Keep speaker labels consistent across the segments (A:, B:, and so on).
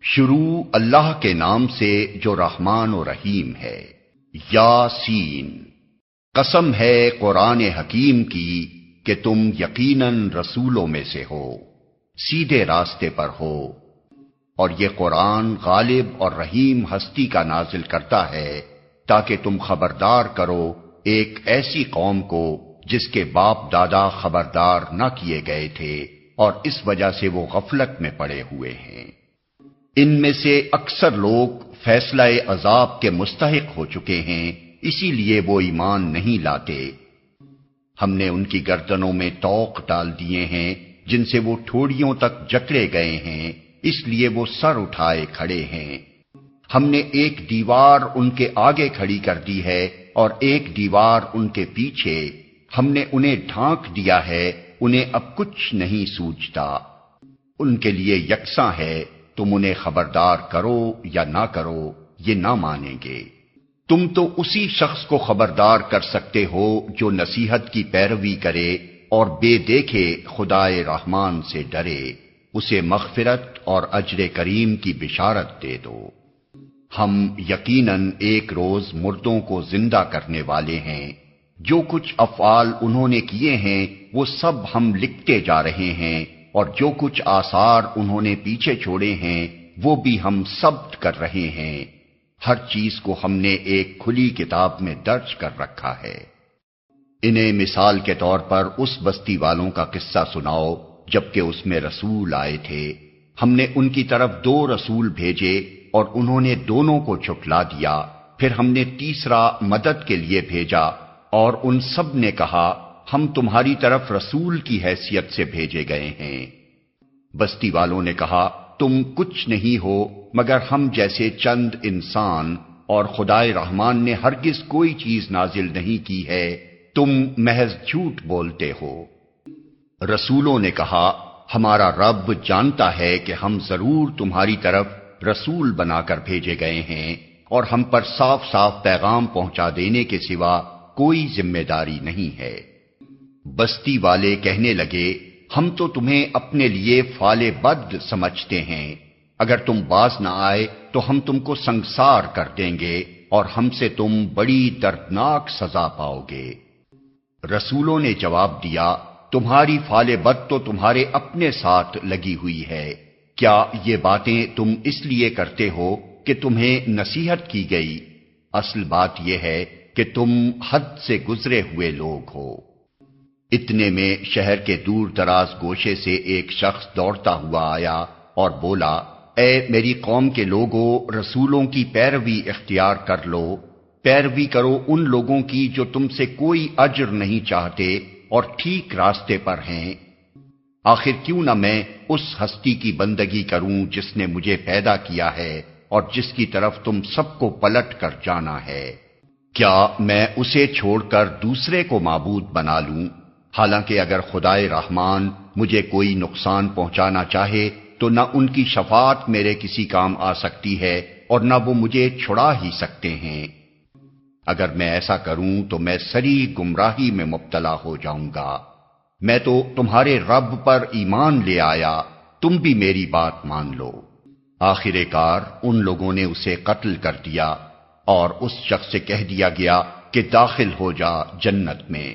A: شروع اللہ کے نام سے جو رحمان و رحیم ہے۔ یاسین، قسم ہے قرآن حکیم کی کہ تم یقیناً رسولوں میں سے ہو، سیدھے راستے پر ہو، اور یہ قرآن غالب اور رحیم ہستی کا نازل کرتا ہے تاکہ تم خبردار کرو ایک ایسی قوم کو جس کے باپ دادا خبردار نہ کیے گئے تھے اور اس وجہ سے وہ غفلت میں پڑے ہوئے ہیں۔ ان میں سے اکثر لوگ فیصلہ عذاب کے مستحق ہو چکے ہیں، اسی لیے وہ ایمان نہیں لاتے۔ ہم نے ان کی گردنوں میں طوق ڈال دیے ہیں جن سے وہ ٹھوڑیوں تک جکڑے گئے ہیں، اس لیے وہ سر اٹھائے کھڑے ہیں۔ ہم نے ایک دیوار ان کے آگے کھڑی کر دی ہے اور ایک دیوار ان کے پیچھے، ہم نے انہیں ڈھانک دیا ہے، انہیں اب کچھ نہیں سوچتا۔ ان کے لیے یکساں ہے، تم انہیں خبردار کرو یا نہ کرو، یہ نہ مانیں گے۔ تم تو اسی شخص کو خبردار کر سکتے ہو جو نصیحت کی پیروی کرے اور بے دیکھے خدائے رحمان سے ڈرے، اسے مغفرت اور اجر کریم کی بشارت دے دو۔ ہم یقیناً ایک روز مردوں کو زندہ کرنے والے ہیں، جو کچھ افعال انہوں نے کیے ہیں وہ سب ہم لکھتے جا رہے ہیں، اور جو کچھ آثار انہوں نے پیچھے چھوڑے ہیں وہ بھی ہم ثبت کر رہے ہیں۔ ہر چیز کو ہم نے ایک کھلی کتاب میں درج کر رکھا ہے۔ انہیں مثال کے طور پر اس بستی والوں کا قصہ سناؤ جبکہ اس میں رسول آئے تھے۔ ہم نے ان کی طرف 2 رسول بھیجے اور انہوں نے دونوں کو جھٹلا دیا، پھر ہم نے تیسرا مدد کے لیے بھیجا اور ان سب نے کہا ہم تمہاری طرف رسول کی حیثیت سے بھیجے گئے ہیں۔ بستی والوں نے کہا تم کچھ نہیں ہو مگر ہم جیسے چند انسان، اور خدائے رحمان نے ہرگز کوئی چیز نازل نہیں کی ہے، تم محض جھوٹ بولتے ہو۔ رسولوں نے کہا ہمارا رب جانتا ہے کہ ہم ضرور تمہاری طرف رسول بنا کر بھیجے گئے ہیں، اور ہم پر صاف صاف پیغام پہنچا دینے کے سوا کوئی ذمہ داری نہیں ہے۔ بستی والے کہنے لگے ہم تو تمہیں اپنے لیے فال بد سمجھتے ہیں، اگر تم باز نہ آئے تو ہم تم کو سنگسار کر دیں گے اور ہم سے تم بڑی دردناک سزا پاؤ گے۔ رسولوں نے جواب دیا تمہاری فال بد تو تمہارے اپنے ساتھ لگی ہوئی ہے، کیا یہ باتیں تم اس لیے کرتے ہو کہ تمہیں نصیحت کی گئی؟ اصل بات یہ ہے کہ تم حد سے گزرے ہوئے لوگ ہو۔ اتنے میں شہر کے دور دراز گوشے سے ایک شخص دوڑتا ہوا آیا اور بولا اے میری قوم کے لوگوں، رسولوں کی پیروی اختیار کر لو، پیروی کرو ان لوگوں کی جو تم سے کوئی اجر نہیں چاہتے اور ٹھیک راستے پر ہیں۔ آخر کیوں نہ میں اس ہستی کی بندگی کروں جس نے مجھے پیدا کیا ہے اور جس کی طرف تم سب کو پلٹ کر جانا ہے؟ کیا میں اسے چھوڑ کر دوسرے کو معبود بنا لوں؟ حالانکہ اگر خدائے رحمان مجھے کوئی نقصان پہنچانا چاہے تو نہ ان کی شفاعت میرے کسی کام آ سکتی ہے اور نہ وہ مجھے چھڑا ہی سکتے ہیں۔ اگر میں ایسا کروں تو میں سری گمراہی میں مبتلا ہو جاؤں گا۔ میں تو تمہارے رب پر ایمان لے آیا، تم بھی میری بات مان لو۔ آخر کار ان لوگوں نے اسے قتل کر دیا اور اس شخص سے کہہ دیا گیا کہ داخل ہو جا جنت میں۔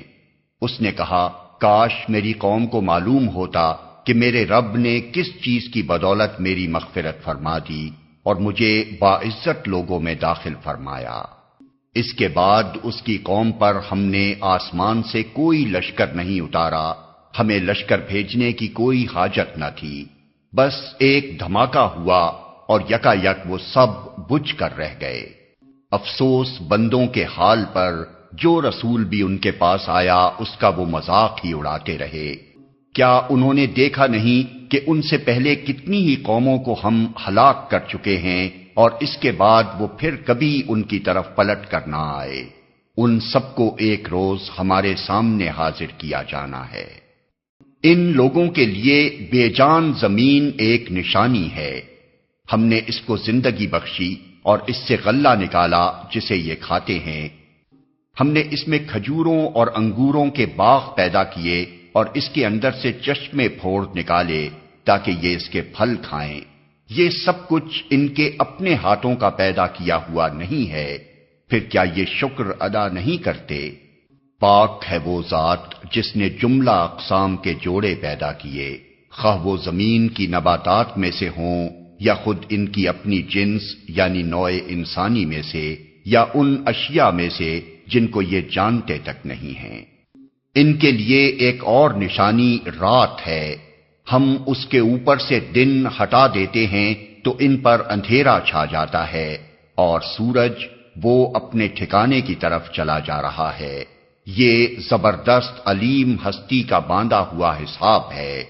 A: اس نے کہا کاش میری قوم کو معلوم ہوتا کہ میرے رب نے کس چیز کی بدولت میری مغفرت فرما دی اور مجھے باعزت لوگوں میں داخل فرمایا۔ اس کے بعد اس کی قوم پر ہم نے آسمان سے کوئی لشکر نہیں اتارا، ہمیں لشکر بھیجنے کی کوئی حاجت نہ تھی، بس ایک دھماکہ ہوا اور یکا یک وہ سب بجھ کر رہ گئے۔ افسوس بندوں کے حال پر، جو رسول بھی ان کے پاس آیا اس کا وہ مذاق ہی اڑاتے رہے۔ کیا انہوں نے دیکھا نہیں کہ ان سے پہلے کتنی ہی قوموں کو ہم ہلاک کر چکے ہیں اور اس کے بعد وہ پھر کبھی ان کی طرف پلٹ کر نہ آئے؟ ان سب کو ایک روز ہمارے سامنے حاضر کیا جانا ہے۔ ان لوگوں کے لیے بے جان زمین ایک نشانی ہے، ہم نے اس کو زندگی بخشی اور اس سے غلہ نکالا جسے یہ کھاتے ہیں۔ ہم نے اس میں کھجوروں اور انگوروں کے باغ پیدا کیے اور اس کے اندر سے چشمے پھوڑ نکالے تاکہ یہ اس کے پھل کھائیں۔ یہ سب کچھ ان کے اپنے ہاتھوں کا پیدا کیا ہوا نہیں ہے، پھر کیا یہ شکر ادا نہیں کرتے؟ پاک ہے وہ ذات جس نے جملہ اقسام کے جوڑے پیدا کیے، خواہ وہ زمین کی نباتات میں سے ہوں یا خود ان کی اپنی جنس یعنی نوع انسانی میں سے، یا ان اشیاء میں سے جن کو یہ جانتے تک نہیں ہیں۔ ان کے لیے ایک اور نشانی رات ہے، ہم اس کے اوپر سے دن ہٹا دیتے ہیں تو ان پر اندھیرا چھا جاتا ہے، اور سورج وہ اپنے ٹھکانے کی طرف چلا جا رہا ہے۔ یہ زبردست علیم ہستی کا باندھا ہوا حساب ہے،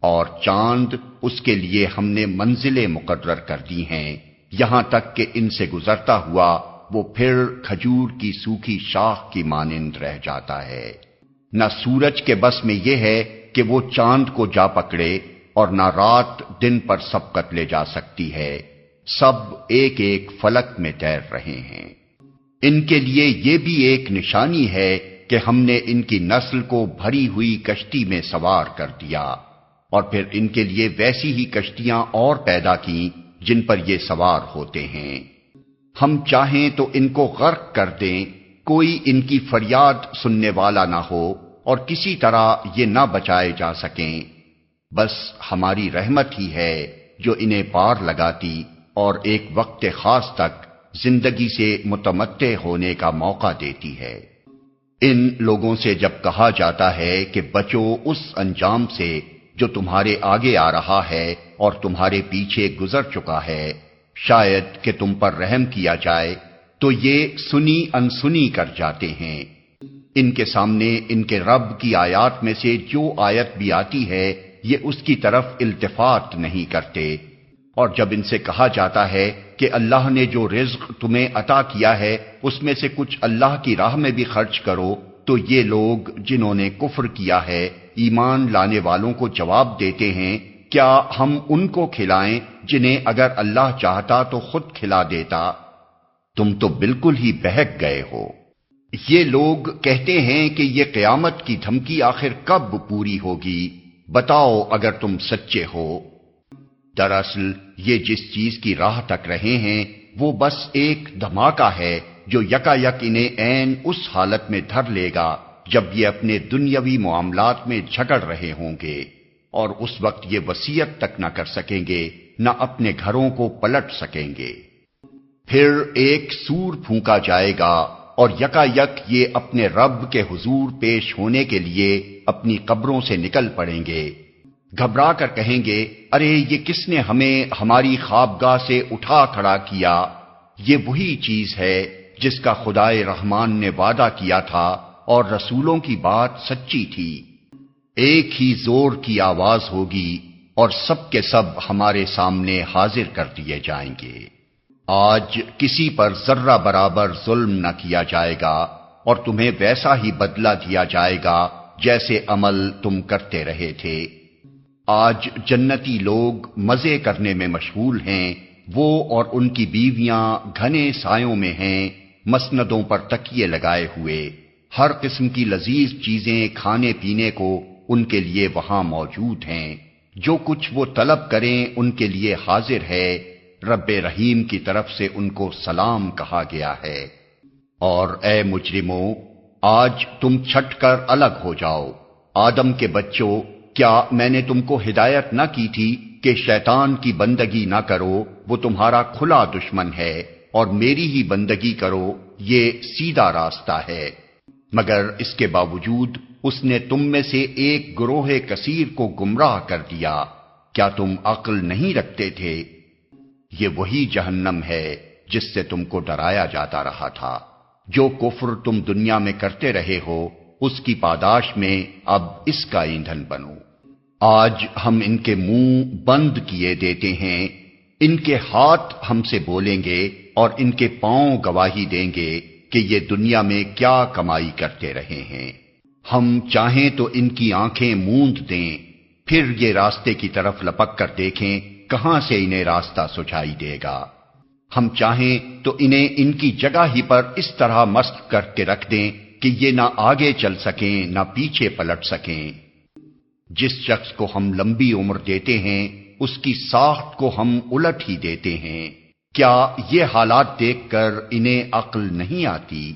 A: اور چاند اس کے لیے ہم نے منزلیں مقرر کر دی ہیں، یہاں تک کہ ان سے گزرتا ہوا وہ پھر کھجور کی سوکھی شاخ کی مانند رہ جاتا ہے۔ نہ سورج کے بس میں یہ ہے کہ وہ چاند کو جا پکڑے، اور نہ رات دن پر سبقت لے جا سکتی ہے، سب ایک ایک فلک میں تیر رہے ہیں۔ ان کے لیے یہ بھی ایک نشانی ہے کہ ہم نے ان کی نسل کو بھری ہوئی کشتی میں سوار کر دیا، اور پھر ان کے لیے ویسی ہی کشتیاں اور پیدا کی جن پر یہ سوار ہوتے ہیں۔ ہم چاہیں تو ان کو غرق کر دیں، کوئی ان کی فریاد سننے والا نہ ہو، اور کسی طرح یہ نہ بچائے جا سکیں، بس ہماری رحمت ہی ہے جو انہیں پار لگاتی اور ایک وقت خاص تک زندگی سے متمتع ہونے کا موقع دیتی ہے۔ ان لوگوں سے جب کہا جاتا ہے کہ بچو اس انجام سے جو تمہارے آگے آ رہا ہے اور تمہارے پیچھے گزر چکا ہے، شاید کہ تم پر رحم کیا جائے، تو یہ سنی انسنی کر جاتے ہیں۔ ان کے سامنے ان کے رب کی آیات میں سے جو آیت بھی آتی ہے یہ اس کی طرف التفات نہیں کرتے، اور جب ان سے کہا جاتا ہے کہ اللہ نے جو رزق تمہیں عطا کیا ہے اس میں سے کچھ اللہ کی راہ میں بھی خرچ کرو، تو یہ لوگ جنہوں نے کفر کیا ہے ایمان لانے والوں کو جواب دیتے ہیں، کیا ہم ان کو کھلائیں جنہیں اگر اللہ چاہتا تو خود کھلا دیتا؟ تم تو بالکل ہی بہک گئے ہو۔ یہ لوگ کہتے ہیں کہ یہ قیامت کی دھمکی آخر کب پوری ہوگی؟ بتاؤ اگر تم سچے ہو۔ دراصل یہ جس چیز کی راہ تک رہے ہیں وہ بس ایک دھماکہ ہے جو یکا یک انہیں عین اس حالت میں دھر لے گا جب یہ اپنے دنیاوی معاملات میں جھگڑ رہے ہوں گے، اور اس وقت یہ وصیت تک نہ کر سکیں گے، نہ اپنے گھروں کو پلٹ سکیں گے۔ پھر ایک سور پھونکا جائے گا اور یکا یک یہ اپنے رب کے حضور پیش ہونے کے لیے اپنی قبروں سے نکل پڑیں گے، گھبرا کر کہیں گے، ارے یہ کس نے ہمیں ہماری خوابگاہ سے اٹھا کھڑا کیا؟ یہ وہی چیز ہے جس کا خدائے رحمان نے وعدہ کیا تھا اور رسولوں کی بات سچی تھی۔ ایک ہی زور کی آواز ہوگی اور سب کے سب ہمارے سامنے حاضر کر دیے جائیں گے۔ آج کسی پر ذرہ برابر ظلم نہ کیا جائے گا، اور تمہیں ویسا ہی بدلہ دیا جائے گا جیسے عمل تم کرتے رہے تھے۔ آج جنتی لوگ مزے کرنے میں مشغول ہیں، وہ اور ان کی بیویاں گھنے سایوں میں ہیں، مسندوں پر تکیے لگائے ہوئے، ہر قسم کی لذیذ چیزیں کھانے پینے کو ان کے لیے وہاں موجود ہیں، جو کچھ وہ طلب کریں ان کے لیے حاضر ہے، رب رحیم کی طرف سے ان کو سلام کہا گیا ہے۔ اور اے مجرموں، آج تم چھٹ کر الگ ہو جاؤ۔ آدم کے بچوں، کیا میں نے تم کو ہدایت نہ کی تھی کہ شیطان کی بندگی نہ کرو، وہ تمہارا کھلا دشمن ہے، اور میری ہی بندگی کرو، یہ سیدھا راستہ ہے۔ مگر اس کے باوجود اس نے تم میں سے ایک گروہ کثیر کو گمراہ کر دیا، کیا تم عقل نہیں رکھتے تھے؟ یہ وہی جہنم ہے جس سے تم کو ڈرایا جاتا رہا تھا۔ جو کفر تم دنیا میں کرتے رہے ہو اس کی پاداش میں اب اس کا ایندھن بنو۔ آج ہم ان کے منہ بند کیے دیتے ہیں، ان کے ہاتھ ہم سے بولیں گے اور ان کے پاؤں گواہی دیں گے کہ یہ دنیا میں کیا کمائی کرتے رہے ہیں۔ ہم چاہیں تو ان کی آنکھیں موند دیں، پھر یہ راستے کی طرف لپک کر دیکھیں کہاں سے انہیں راستہ سجائی دے گا۔ ہم چاہیں تو انہیں ان کی جگہ ہی پر اس طرح مست کر کے رکھ دیں کہ یہ نہ آگے چل سکیں نہ پیچھے پلٹ سکیں۔ جس شخص کو ہم لمبی عمر دیتے ہیں اس کی ساخت کو ہم الٹ ہی دیتے ہیں۔ کیا یہ حالات دیکھ کر انہیں عقل نہیں آتی؟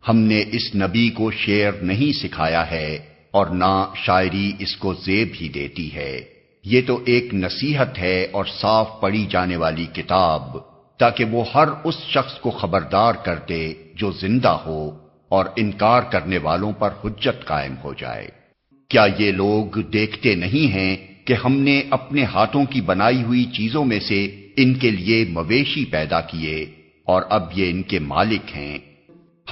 A: ہم نے اس نبی کو شعر نہیں سکھایا ہے اور نہ شاعری اس کو زیب ہی دیتی ہے۔ یہ تو ایک نصیحت ہے اور صاف پڑھی جانے والی کتاب، تاکہ وہ ہر اس شخص کو خبردار کر دے جو زندہ ہو اور انکار کرنے والوں پر حجت قائم ہو جائے۔ کیا یہ لوگ دیکھتے نہیں ہیں کہ ہم نے اپنے ہاتھوں کی بنائی ہوئی چیزوں میں سے ان کے لیے مویشی پیدا کیے اور اب یہ ان کے مالک ہیں؟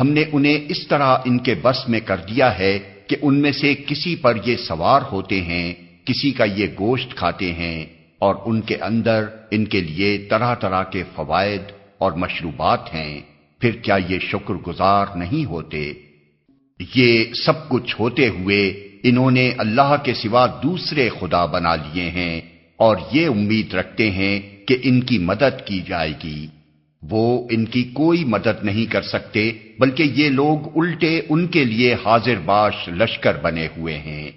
A: ہم نے انہیں اس طرح ان کے بس میں کر دیا ہے کہ ان میں سے کسی پر یہ سوار ہوتے ہیں، کسی کا یہ گوشت کھاتے ہیں، اور ان کے اندر ان کے لیے طرح طرح کے فوائد اور مشروبات ہیں۔ پھر کیا یہ شکر گزار نہیں ہوتے؟ یہ سب کچھ ہوتے ہوئے انہوں نے اللہ کے سوا دوسرے خدا بنا لیے ہیں اور یہ امید رکھتے ہیں کہ ان کی مدد کی جائے گی۔ وہ ان کی کوئی مدد نہیں کر سکتے، بلکہ یہ لوگ الٹے ان کے لیے حاضر باش لشکر بنے ہوئے ہیں۔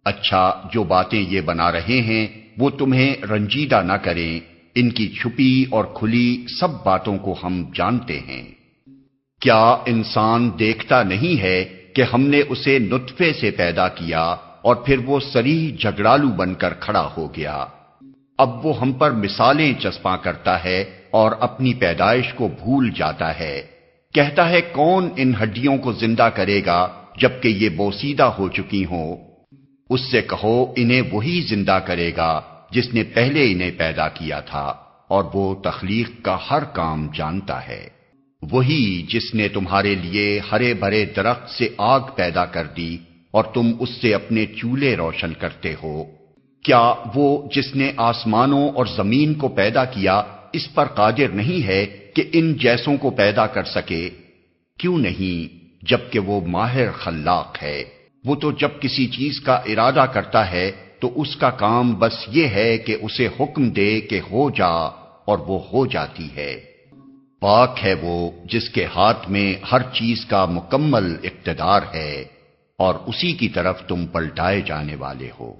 A: اچھا، جو باتیں یہ بنا رہے ہیں وہ تمہیں رنجیدہ نہ کریں، ان کی چھپی اور کھلی سب باتوں کو ہم جانتے ہیں۔ کیا انسان دیکھتا نہیں ہے کہ ہم نے اسے نطفے سے پیدا کیا اور پھر وہ صریح جھگڑالو بن کر کھڑا ہو گیا؟ اب وہ ہم پر مثالیں چسپاں کرتا ہے اور اپنی پیدائش کو بھول جاتا ہے۔ کہتا ہے کون ان ہڈیوں کو زندہ کرے گا جبکہ یہ بوسیدہ ہو چکی ہوں؟ اس سے کہو انہیں وہی زندہ کرے گا جس نے پہلے انہیں پیدا کیا تھا، اور وہ تخلیق کا ہر کام جانتا ہے۔ وہی جس نے تمہارے لیے ہرے بھرے درخت سے آگ پیدا کر دی اور تم اس سے اپنے چولہے روشن کرتے ہو۔ کیا وہ جس نے آسمانوں اور زمین کو پیدا کیا اس پر قادر نہیں ہے کہ ان جیسوں کو پیدا کر سکے؟ کیوں نہیں، جبکہ وہ ماہر خلاق ہے۔ وہ تو جب کسی چیز کا ارادہ کرتا ہے تو اس کا کام بس یہ ہے کہ اسے حکم دے کہ ہو جا، اور وہ ہو جاتی ہے۔ پاک ہے وہ جس کے ہاتھ میں ہر چیز کا مکمل اقتدار ہے، اور اسی کی طرف تم پلٹائے جانے والے ہو۔